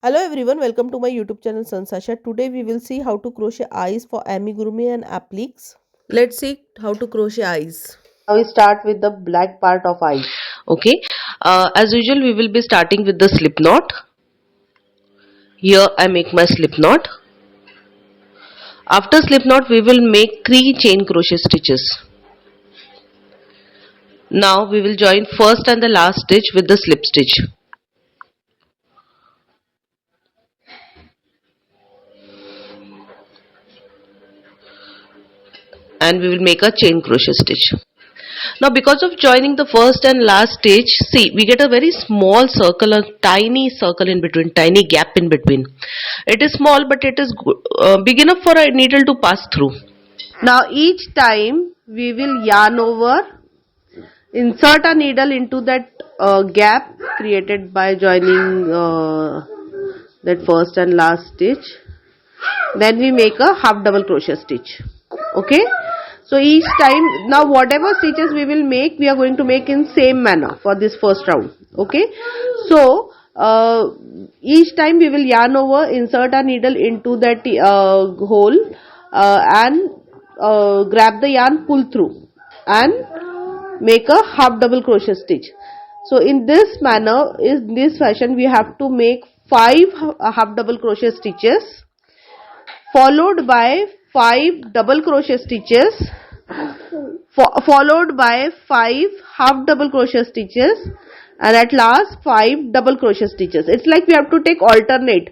Hello everyone, welcome to my YouTube channel Sanjs Aasha. Today we will see how to crochet eyes for amigurumi and appliques. Let's see how to crochet eyes. Now we start with the black part of eye. Okay. As usual, we will be starting with the slip knot. Here I make my slip knot. After slip knot, we will make 3 chain crochet stitches. Now we will join first and the last stitch with the slip stitch. And we will make a chain crochet stitch. Now because of joining the first and last stitch, see, we get a very small circle, a tiny circle in between, tiny gap in between. It is small, but it is big enough for a needle to pass through. Now each time we will yarn over, insert a needle into that gap created by joining that first and last stitch. Then we make a half double crochet stitch. Okay. So each time, now whatever stitches we will make, we are going to make in same manner for this first round. Okay. So each time we will yarn over, insert a needle into that hole and grab the yarn, pull through and make a half double crochet stitch. So in this manner, in this fashion, we have to make 5 half double crochet stitches followed by 5 double crochet stitches followed by 5 half double crochet stitches and at last 5 double crochet stitches. It's like we have to take alternate.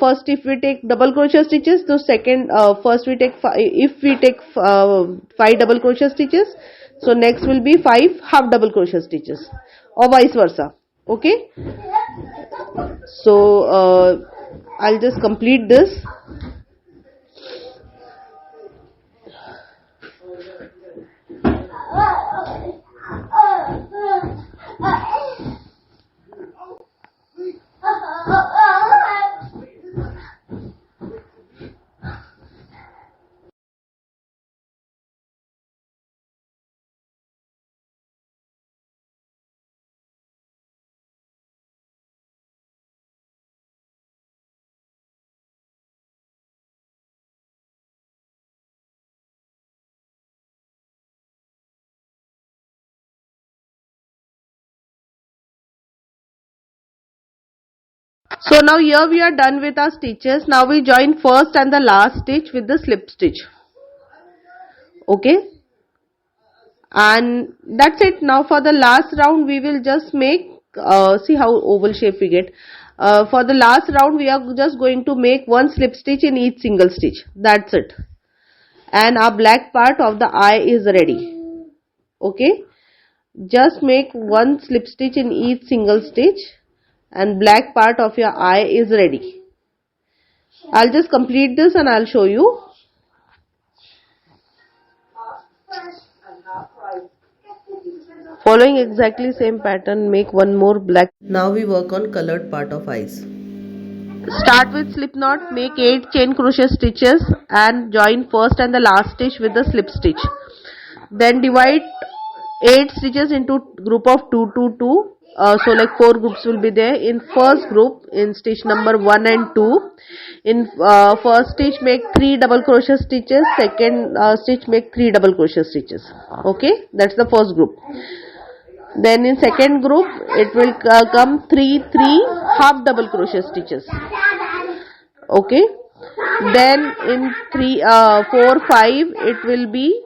First if we take double crochet stitches, so second first we take if we take 5 double crochet stitches, so next will be 5 half double crochet stitches or vice versa. Okay. So I'll just complete this. So now here we are done with our stitches. Now we join first and the last stitch with the slip stitch. Okay. And that's it. Now for the last round we will just make, see how oval shape we get. For the last round we are just going to make 1 slip stitch in each single stitch. That's it. And our black part of the eye is ready. Okay. Just make 1 slip stitch in each single stitch and black part of your eye is ready. I'll just complete this and I'll show you. Following exactly same pattern, make 1 more black. Now we work on colored part of eyes. Start with slip knot, make 8 chain crochet stitches and join first and the last stitch with the slip stitch. Then divide 8 stitches into group of 2 2 2. So like 4 groups will be there. In first group, in stitch number 1 and 2, in first stitch make 3 double crochet stitches, second stitch make 3 double crochet stitches. Okay, that's the first group. Then in second group it will come 3 3 half double crochet stitches. Okay. Then in 3 4 5 it will be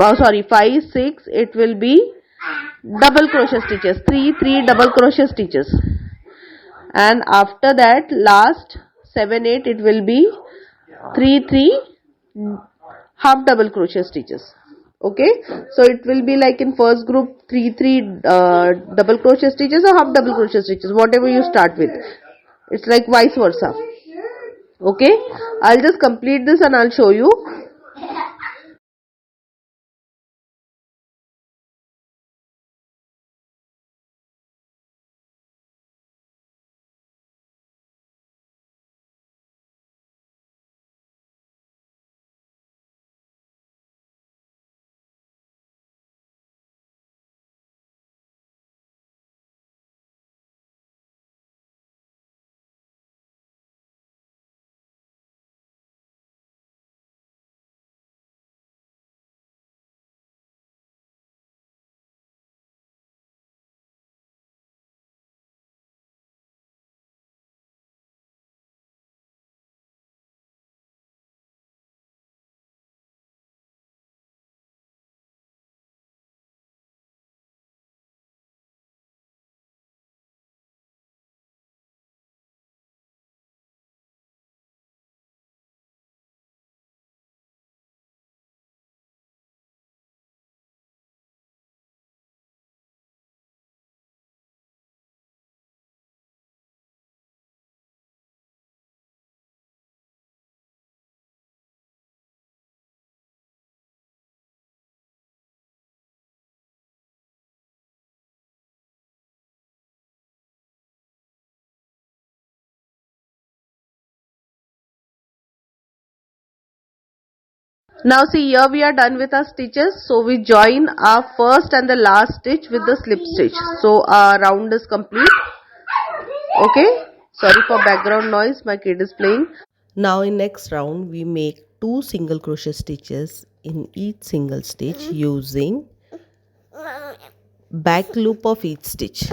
5 6 it will be double crochet stitches, 3 3 double crochet stitches. And after that last 7 8 it will be 3 3 half double crochet stitches. Okay, so it will be like in first group 3 3 double crochet stitches or half double crochet stitches, whatever you start with. It's like vice versa. Okay, I'll just complete this and I'll show you. Now see, here we are done with our stitches. So we join our first and the last stitch with the slip stitch. So our round is complete. Okay. Sorry for background noise. My kid is playing. Now in next round we make 2 single crochet stitches in each single stitch using back loop of each stitch.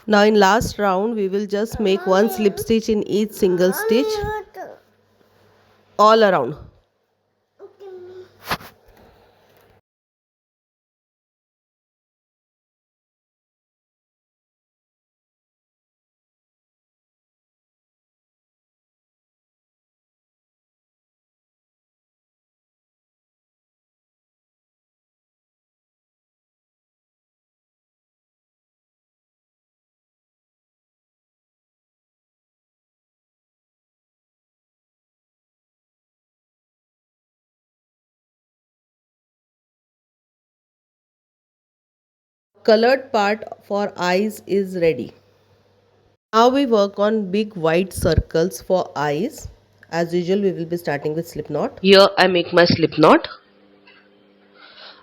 Now in last round we will just make one slip stitch in each single stitch all around. Colored part for eyes is ready. Now we work on big white circles for eyes. As usual we will be starting with slip knot. Here I make my slip knot.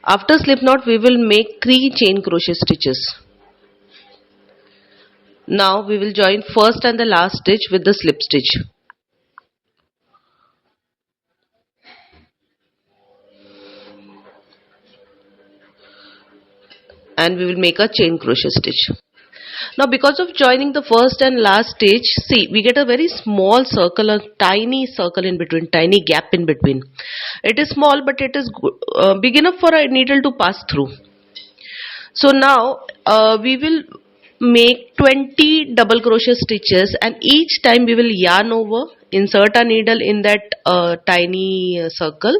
After slip knot we will make 3 chain crochet stitches. Now we will join first and the last stitch with the slip stitch. And we will make a chain crochet stitch. Now because of joining the first and last stitch, see we get a very small circle, a tiny circle in between, tiny gap in between. It is small but it is big enough for a needle to pass through. So now we will make 20 double crochet stitches, and each time we will yarn over, insert a needle in that tiny circle,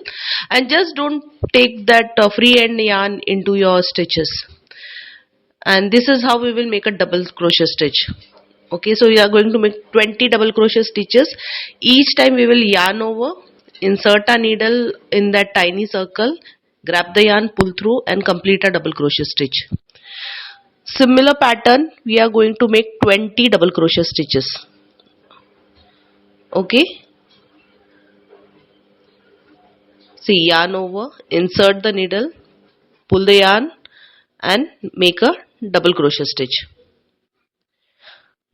and just don't take that free end yarn into your stitches. And this is how we will make a double crochet stitch. Okay, so we are going to make 20 double crochet stitches. Each time we will yarn over, insert a needle in that tiny circle, grab the yarn, pull through, and complete a double crochet stitch. Similar pattern we are going to make 20 double crochet stitches. Okay, see, yarn over, insert the needle, pull the yarn, and make a double crochet stitch.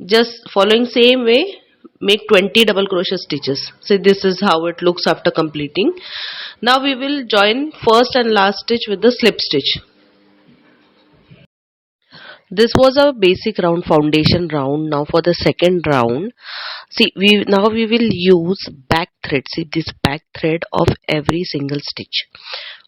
Just following same way, make 20 double crochet stitches. So this is how it looks after completing. Now we will join first and last stitch with the slip stitch. This was a basic round, foundation round. Now for the second round, see, we will use back thread. See this back thread of every single stitch.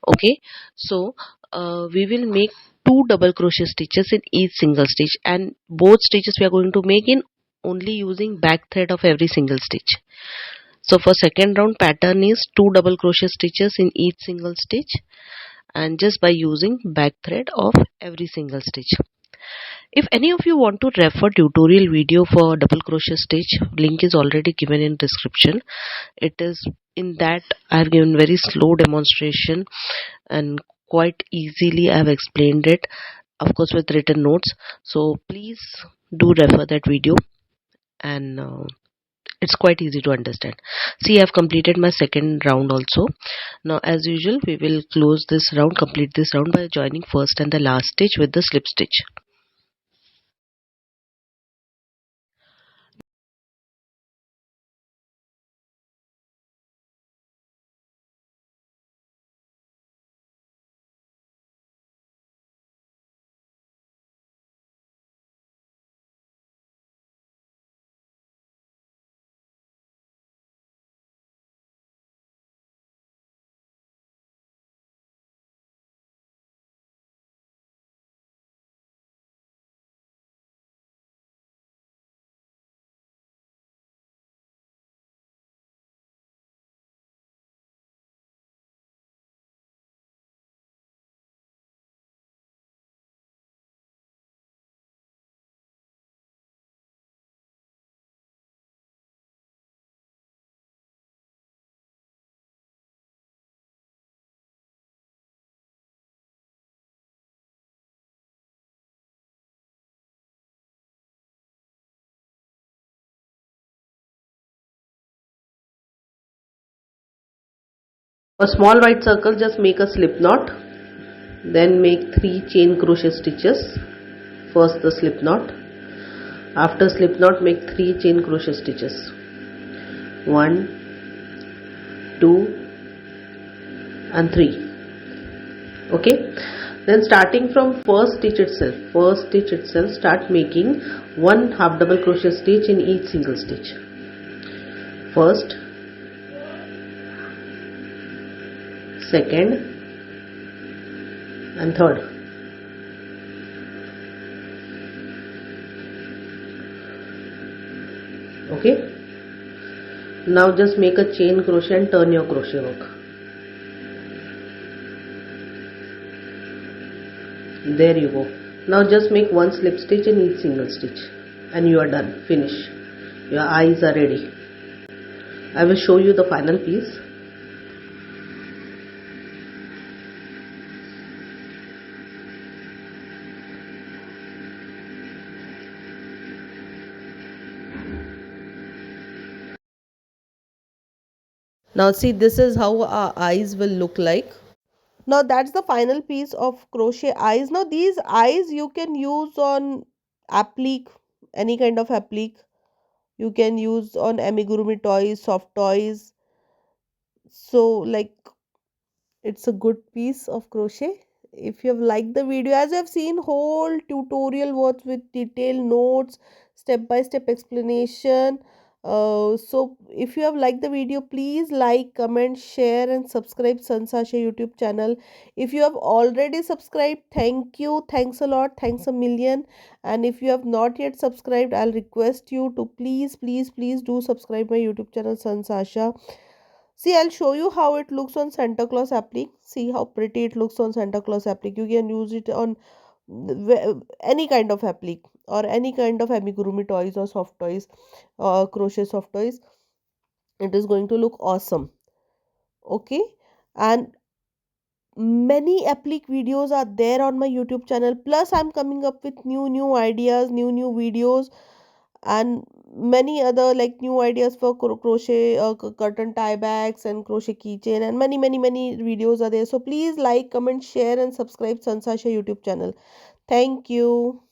Okay, so we will make 2 double crochet stitches in each single stitch, and both stitches we are going to make in only using back thread of every single stitch. So for second round, pattern is 2 double crochet stitches in each single stitch, and just by using back thread of every single stitch. If any of you want to refer tutorial video for double crochet stitch, link is already given in description. It is in that I have given very slow demonstration, and quite easily I have explained it, of course with written notes. So please do refer that video, and it's quite easy to understand. See, I have completed my second round also. Now as usual we will close this round, complete this round by joining first and the last stitch with the slip stitch. A small white circle, just make a slip knot, then make 3 chain crochet stitches. First the slip knot, after slip knot make 3 chain crochet stitches, 1, 2 and 3. Okay, then starting from first stitch itself start making 1 half double crochet stitch in each single stitch. First, second and third. Okay, now just make a chain crochet and turn your crochet work. There you go. Now just make 1 slip stitch in each single stitch and you are done. Finish. Your eyes are ready. I will show you the final piece. Now see, this is how our eyes will look like. Now that's the final piece of crochet eyes. Now these eyes you can use on applique, any kind of applique. You can use on amigurumi toys, soft toys. So like, it's a good piece of crochet. If you have liked the video, as you have seen, whole tutorial was with detailed notes, step by step explanation. So if you have liked the video, please like, comment, share and subscribe Sanjs Aasha YouTube channel. If you have already subscribed, thank you, thanks a lot, thanks a million. And if you have not yet subscribed, I'll request you to please do subscribe my YouTube channel Sanjs Aasha. See, I'll show you how it looks on Santa Claus applique. See how pretty it looks on Santa Claus applique. You can use it on any kind of applique or any kind of amigurumi toys or soft toys, crochet soft toys. It is going to look awesome. Okay, and many applique videos are there on my YouTube channel. Plus, I'm coming up with new ideas, new videos, and many other like new ideas for crochet curtain tie backs and crochet keychain, and many videos are there. So please like, comment, share and subscribe Sanjs Aasha YouTube channel. Thank you.